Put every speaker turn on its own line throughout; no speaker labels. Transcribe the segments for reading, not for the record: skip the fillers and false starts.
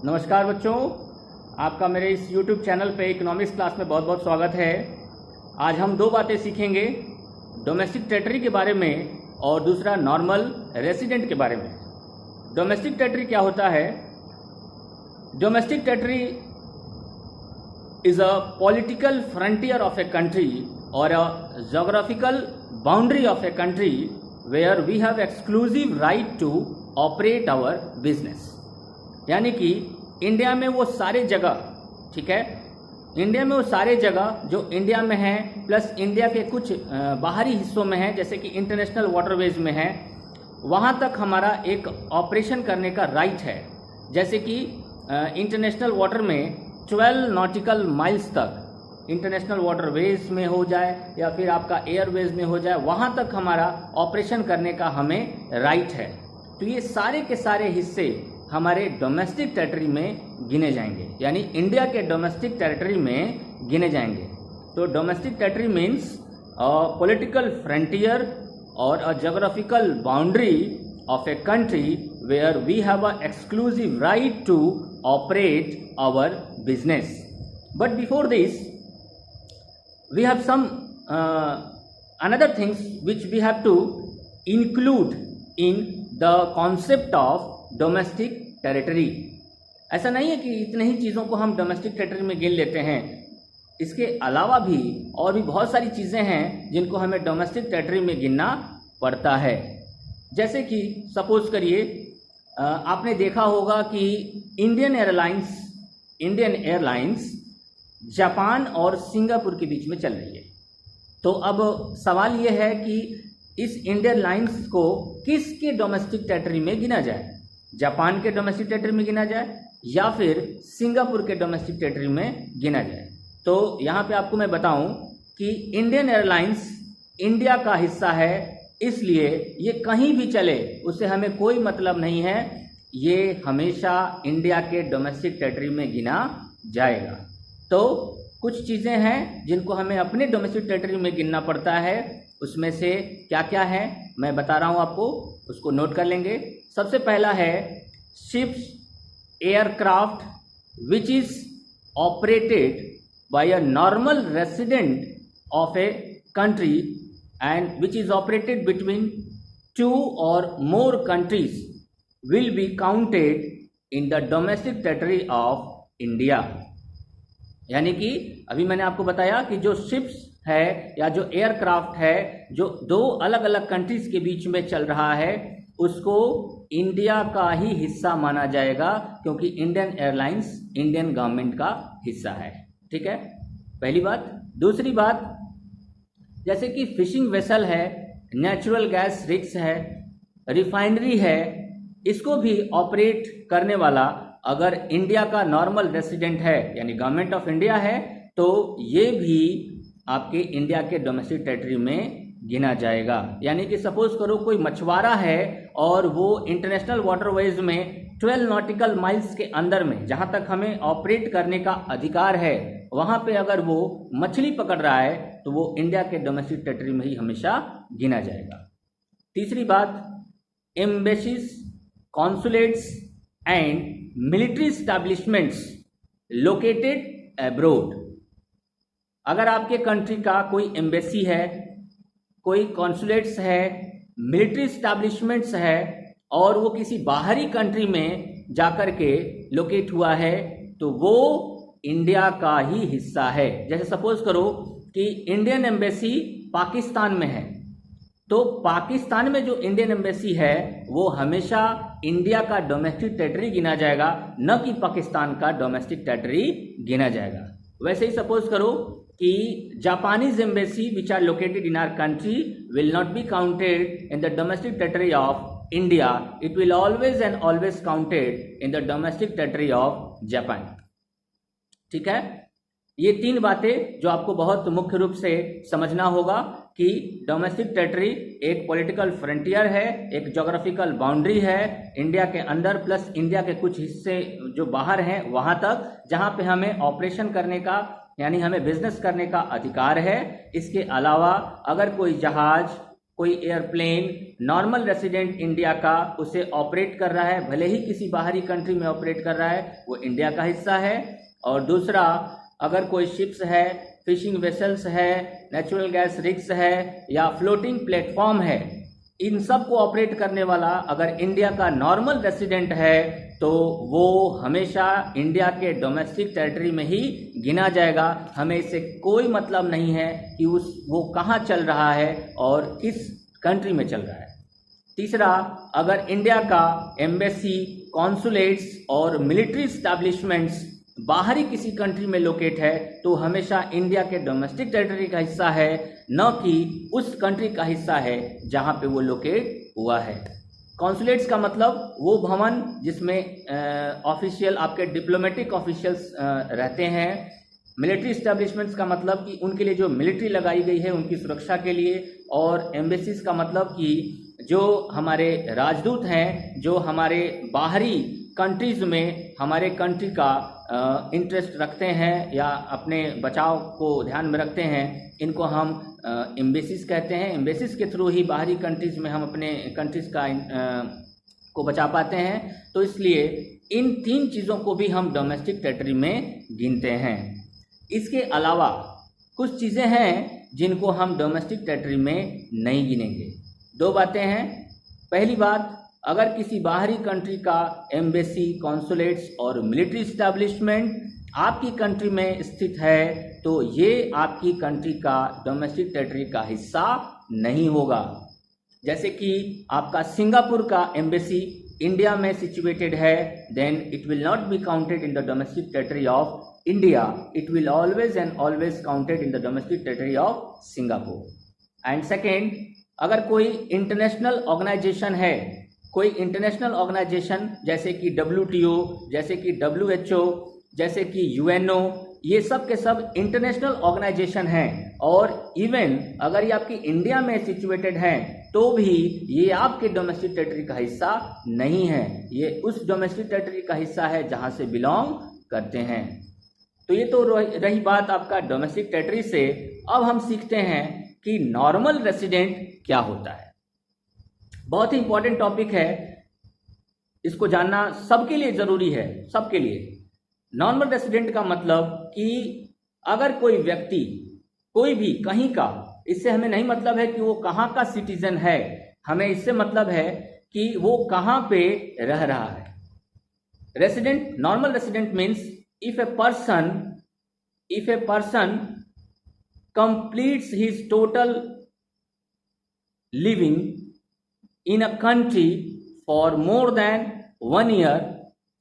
नमस्कार बच्चों, आपका मेरे इस YouTube चैनल पे इकोनॉमिक्स क्लास में बहुत बहुत स्वागत है। आज हम दो बातें सीखेंगे, डोमेस्टिक टेरिटरी के बारे में और दूसरा नॉर्मल रेसिडेंट के बारे में। डोमेस्टिक टेरिटरी क्या होता है? Domestic territory is a political frontier of a country और a geographical boundary of a country where we have exclusive right to operate our business. यानी कि इंडिया में वो सारे जगह, ठीक है, इंडिया में वो सारे जगह जो इंडिया में है प्लस इंडिया के कुछ बाहरी हिस्सों में है, जैसे कि इंटरनेशनल वाटरवेज में है, वहाँ तक हमारा एक ऑपरेशन करने का राइट है। जैसे कि इंटरनेशनल वाटर में 12 नॉटिकल माइल्स तक इंटरनेशनल वाटरवेज में हो जाए या फिर आपका एयरवेज में हो जाए, वहाँ तक हमारा ऑपरेशन करने का हमें राइट है। तो ये सारे के सारे हिस्से हमारे डोमेस्टिक टेरिटरी में गिने जाएंगे, यानी इंडिया के डोमेस्टिक टेरिटरी में गिने जाएंगे। तो domestic territory means political frontier और a geographical boundary of a country where we have a exclusive right to operate our business. But before this we have some another things which we have to include in the concept of domestic territory। ऐसा नहीं है कि इतने ही चीज़ों को हम domestic territory में गिन लेते हैं, इसके अलावा भी और भी बहुत सारी चीज़ें हैं जिनको हमें डोमेस्टिक टेरिटरी में गिनना पड़ता है। जैसे कि सपोज करिए आपने देखा होगा कि इंडियन एयरलाइंस जापान और सिंगापुर के बीच में चल रही है। तो अब सवाल ये है कि इस इंडियन लाइंस को किसके डोमेस्टिक टेरिटरी में गिना जाए? जापान के डोमेस्टिक टेरिटरी में गिना जाए या फिर सिंगापुर के डोमेस्टिक टेरिटरी में गिना जाए? तो यहाँ पे आपको मैं बताऊं कि इंडियन एयरलाइंस इंडिया का हिस्सा है, इसलिए ये कहीं भी चले उससे हमें कोई मतलब नहीं है, ये हमेशा इंडिया के डोमेस्टिक टेरिटरी में गिना जाएगा। तो कुछ चीज़ें हैं जिनको हमें अपने डोमेस्टिक टेरिटरी में गिनना पड़ता है, उसमें से क्या क्या है मैं बता रहा हूँ आपको, उसको नोट कर लेंगे। सबसे पहला है ships aircraft which is operated by a normal resident of a country and which is operated between 2 और मोर countries will be counted in the domestic territory of India. यानी कि अभी मैंने आपको बताया कि जो शिप्स है या जो एयरक्राफ्ट है जो दो अलग अलग कंट्रीज के बीच में चल रहा है, उसको इंडिया का ही हिस्सा माना जाएगा, क्योंकि इंडियन एयरलाइंस इंडियन गवर्नमेंट का हिस्सा है। ठीक है, पहली बात। दूसरी बात, जैसे कि फिशिंग वेसल है, नेचुरल गैस रिग्स है, रिफाइनरी है, इसको भी ऑपरेट करने वाला अगर इंडिया का नॉर्मल रेसिडेंट है यानी गवर्नमेंट ऑफ इंडिया है, तो ये भी आपके इंडिया के डोमेस्टिक टेरिटरी में गिना जाएगा। यानी कि सपोज करो कोई मछुआरा है और वो इंटरनेशनल वाटरवेज में 12 नॉटिकल माइल्स के अंदर में, जहां तक हमें ऑपरेट करने का अधिकार है, वहां पे अगर वो मछली पकड़ रहा है तो वो इंडिया के डोमेस्टिक टेरिटरी में ही हमेशा गिना जाएगा। तीसरी बात, embassies, consulates and military establishments located abroad. अगर आपके कंट्री का कोई एम्बेसी है, कोई कॉन्सुलेट्स है, मिलिट्री स्टैब्लिशमेंट्स है और वो किसी बाहरी कंट्री में जाकर के लोकेट हुआ है, तो वो इंडिया का ही हिस्सा है। जैसे सपोज करो कि इंडियन एम्बेसी पाकिस्तान में है, तो पाकिस्तान में जो इंडियन एम्बेसी है वो हमेशा इंडिया का डोमेस्टिक टेरिटरी गिना जाएगा, न कि पाकिस्तान का डोमेस्टिक टेरिटरी गिना जाएगा। वैसे ही सपोज करो कि Japanese embassy which are located in our country will not be counted in the domestic territory of India, it will always and always counted in the domestic territory of Japan. ठीक है, ये तीन बातें जो आपको बहुत मुख्य रूप से समझना होगा कि डोमेस्टिक टेरिटरी एक पॉलिटिकल फ्रंटियर है, एक जोग्राफिकल बाउंड्री है इंडिया के अंदर प्लस इंडिया के कुछ हिस्से जो बाहर हैं वहां तक, जहां पे हमें ऑपरेशन करने का यानी हमें बिजनेस करने का अधिकार है। इसके अलावा अगर कोई जहाज कोई एयरप्लेन नॉर्मल रेसिडेंट इंडिया का उसे ऑपरेट कर रहा है, भले ही किसी बाहरी कंट्री में ऑपरेट कर रहा है, वो इंडिया का हिस्सा है। और दूसरा, अगर कोई शिप्स है, फिशिंग वेसल्स है, नेचुरल गैस रिग्स है या फ्लोटिंग प्लेटफॉर्म है, इन सब को ऑपरेट करने वाला अगर इंडिया का नॉर्मल रेसिडेंट है तो वो हमेशा इंडिया के डोमेस्टिक टेरिटरी में ही गिना जाएगा। हमें इससे कोई मतलब नहीं है कि वो कहाँ चल रहा है और किस कंट्री में चल रहा है। तीसरा, अगर इंडिया का एम्बेसी, कॉन्सुलेट्स और मिलिट्री स्टैब्लिशमेंट्स बाहरी किसी कंट्री में लोकेट है तो हमेशा इंडिया के डोमेस्टिक टेरिटरी का हिस्सा है, न कि उस कंट्री का हिस्सा है जहां पे वो लोकेट हुआ है। कॉन्सुलेट्स का मतलब वो भवन जिसमें ऑफिशियल आपके डिप्लोमेटिक ऑफिशियल्स रहते हैं। मिलिट्री इस्टेब्लिशमेंट्स का मतलब कि उनके लिए जो मिलिट्री लगाई गई है उनकी सुरक्षा के लिए। और एम्बेसीज का मतलब कि जो हमारे राजदूत हैं, जो हमारे बाहरी कंट्रीज़ में हमारे कंट्री का इंटरेस्ट रखते हैं या अपने बचाव को ध्यान में रखते हैं, इनको हम एम्बेसीज कहते हैं। एम्बेसीज के थ्रू ही बाहरी कंट्रीज़ में हम अपने कंट्रीज़ का को बचा पाते हैं। तो इसलिए इन 3 चीज़ों को भी हम डोमेस्टिक टेरिटरी में गिनते हैं। इसके अलावा कुछ चीज़ें हैं जिनको हम डोमेस्टिक टेरिटरी में नहीं गिनेंगे। 2 बातें हैं। पहली बात, अगर किसी बाहरी कंट्री का एम्बेसी, कॉन्सुलेट्स और मिलिट्री इस्टेब्लिशमेंट आपकी कंट्री में स्थित है तो ये आपकी कंट्री का डोमेस्टिक टेरिटरी का हिस्सा नहीं होगा। जैसे कि आपका सिंगापुर का एम्बेसी इंडिया में सिचुएटेड है, then it will not be counted in the domestic territory of India, it will always and always counted in the domestic territory of Singapore. And second, अगर कोई इंटरनेशनल ऑर्गेनाइजेशन है, कोई international organisation जैसे कि WTO, जैसे कि WHO, जैसे कि UNO, ये सब के सब इंटरनेशनल ऑर्गेनाइजेशन हैं और इवन अगर ये आपकी इंडिया में सिचुएटेड हैं तो भी ये आपके डोमेस्टिक टेरिटरी का हिस्सा नहीं है। ये उस डोमेस्टिक टेरिटरी का हिस्सा है जहां से बिलोंग करते हैं। तो ये तो रही बात आपका डोमेस्टिक टेरिटरी से। अब हम सीखते हैं कि नॉर्मल रेसिडेंट क्या होता है। बहुत ही इंपॉर्टेंट टॉपिक है, इसको जानना सबके लिए जरूरी है, सबके लिए। नॉर्मल रेसिडेंट का मतलब कि अगर कोई व्यक्ति कोई भी कहीं का, इससे हमें नहीं मतलब है कि वो कहाँ का सिटीजन है, हमें इससे मतलब है कि वो कहाँ पे रह रहा है। Resident, normal resident means if a person completes his total living in a country for more than 1 year,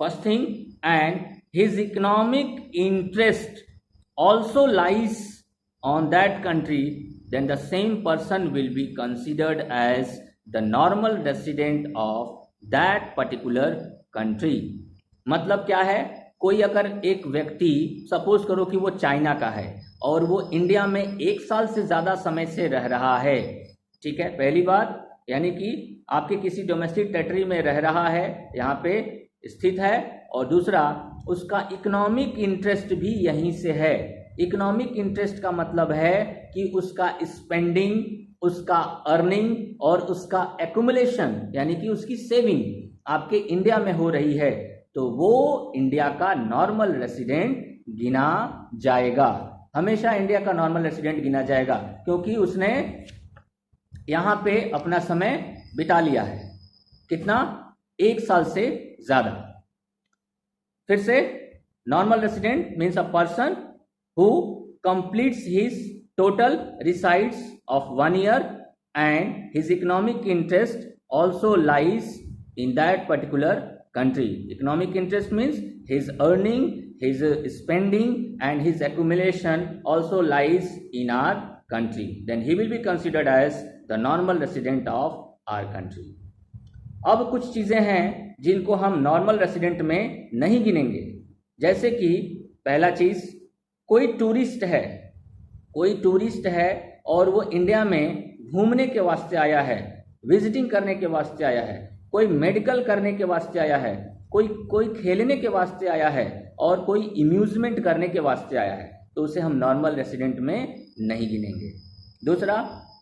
first thing, and his economic interest also lies on that country, then the same person will be considered as the normal resident of that particular country। मतलब क्या है, कोई अगर एक व्यक्ति, suppose करो कि वो चाइना का है और वो इंडिया में 1 साल से ज़्यादा समय से रह रहा है, ठीक है, पहली बात, यानी कि आपके किसी डोमेस्टिक टेरिटरी में रह रहा है, यहाँ पे स्थित है, और दूसरा उसका इकोनॉमिक इंटरेस्ट भी यहीं से है। इकोनॉमिक इंटरेस्ट का मतलब है कि उसका स्पेंडिंग, उसका अर्निंग और उसका एक्युमुलेशन यानी कि उसकी सेविंग आपके इंडिया में हो रही है, तो वो इंडिया का नॉर्मल रेसिडेंट गिना जाएगा। हमेशा इंडिया का नॉर्मल रेसिडेंट गिना जाएगा क्योंकि उसने यहाँ पे अपना समय बिता लिया है। कितना? 1 साल से ज्यादा। फिर से, normal resident means a person who completes his total resides of 1 year and his economic interest also lies in that particular country. Economic interest means his earning, his spending and his accumulation also lies in our country. Then he will be considered as the normal resident of our country. अब कुछ चीजें हैं जिनको हम normal resident में नहीं गिनेंगे। जैसे कि पहला चीज, कोई टूरिस्ट है और वो इंडिया में घूमने के वास्ते आया है, विजिटिंग करने के वास्ते आया है, कोई मेडिकल करने के वास्ते आया है, कोई खेलने के वास्ते आया है और कोई अम्यूजमेंट करने के वास्ते आया है, तो उसे हम नॉर्मल रेसिडेंट में नहीं गिनेंगे। दूसरा,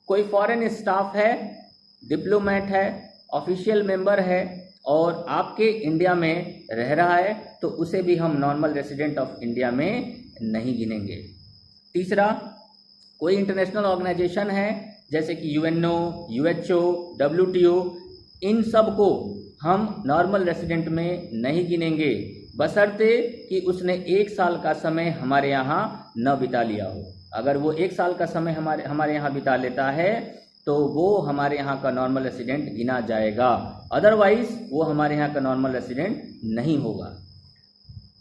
कोई फॉरेन स्टाफ है, डिप्लोमेट है, ऑफिशियल मेंबर है और आपके इंडिया में रह रहा है तो उसे भी हम नॉर्मल रेसिडेंट ऑफ इंडिया में नहीं गिनेंगे। तीसरा, कोई इंटरनेशनल ऑर्गेनाइजेशन है जैसे कि यूएनओ, यूएचओ, डब्ल्यूटीओ, इन सब को हम नॉर्मल रेसिडेंट में नहीं गिनेंगे बशर्ते कि उसने 1 साल का समय हमारे यहाँ न बिता लिया हो। अगर वो 1 साल का समय हमारे यहाँ बिता लेता है तो वो हमारे यहाँ का नॉर्मल रेसिडेंट गिना जाएगा, अदरवाइज वो हमारे यहाँ का नॉर्मल रेसिडेंट नहीं होगा।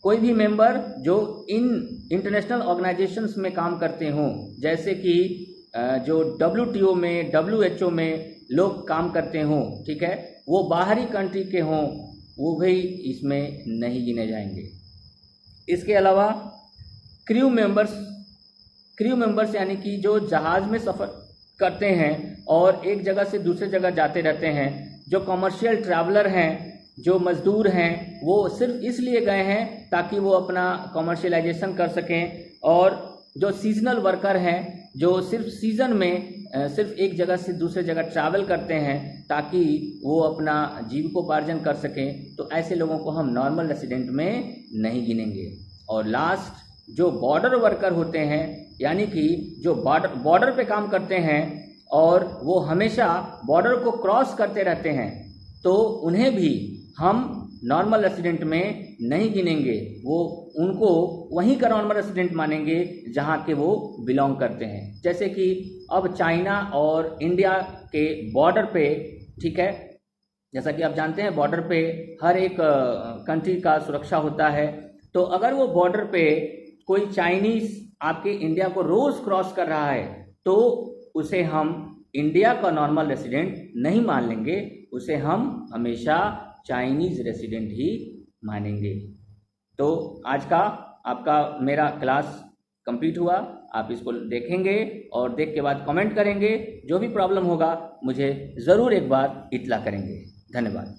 कोई भी मेंबर जो इन इंटरनेशनल ऑर्गेनाइजेशंस में काम करते हों, जैसे कि जो डब्ल्यूटीओ में, डब्ल्यूएचओ में लोग काम करते हों, ठीक है, वो बाहरी कंट्री के हों, वो भी इसमें नहीं गिने जाएंगे। इसके अलावा क्रू मेंबर्स यानी कि जो जहाज़ में सफ़र करते हैं और एक जगह से दूसरे जगह जाते रहते हैं, जो कमर्शियल ट्रैवलर हैं, जो मज़दूर हैं, वो सिर्फ इसलिए गए हैं ताकि वो अपना कमर्शियलाइजेशन कर सकें, और जो सीजनल वर्कर हैं जो सिर्फ सीज़न में सिर्फ एक जगह से दूसरे जगह ट्रैवल करते हैं ताकि वो अपना जीविकोपार्जन कर सकें, तो ऐसे लोगों को हम नॉर्मल रेसिडेंट में नहीं गिनेंगे। और लास्ट, जो बॉर्डर वर्कर होते हैं यानी कि जो बॉर्डर पे काम करते हैं और वो हमेशा बॉर्डर को क्रॉस करते रहते हैं, तो उन्हें भी हम नॉर्मल रेसिडेंट में नहीं गिनेंगे। वो उनको वहीं का नॉर्मल रेसिडेंट मानेंगे जहाँ के वो बिलोंग करते हैं। जैसे कि अब चाइना और इंडिया के बॉर्डर पे, ठीक है, जैसा कि आप जानते हैं बॉर्डर पे हर एक कंट्री का सुरक्षा होता है, तो अगर वो बॉर्डर पे कोई चाइनीज़ आपके इंडिया को रोज़ क्रॉस कर रहा है तो उसे हम इंडिया का नॉर्मल रेसिडेंट नहीं मान लेंगे, उसे हम हमेशा चाइनीज़ रेसिडेंट ही मानेंगे। तो आज का आपका मेरा क्लास कंप्लीट हुआ। आप इसको देखेंगे और देख के बाद कमेंट करेंगे। जो भी प्रॉब्लम होगा मुझे ज़रूर एक बार इत्तला करेंगे। धन्यवाद।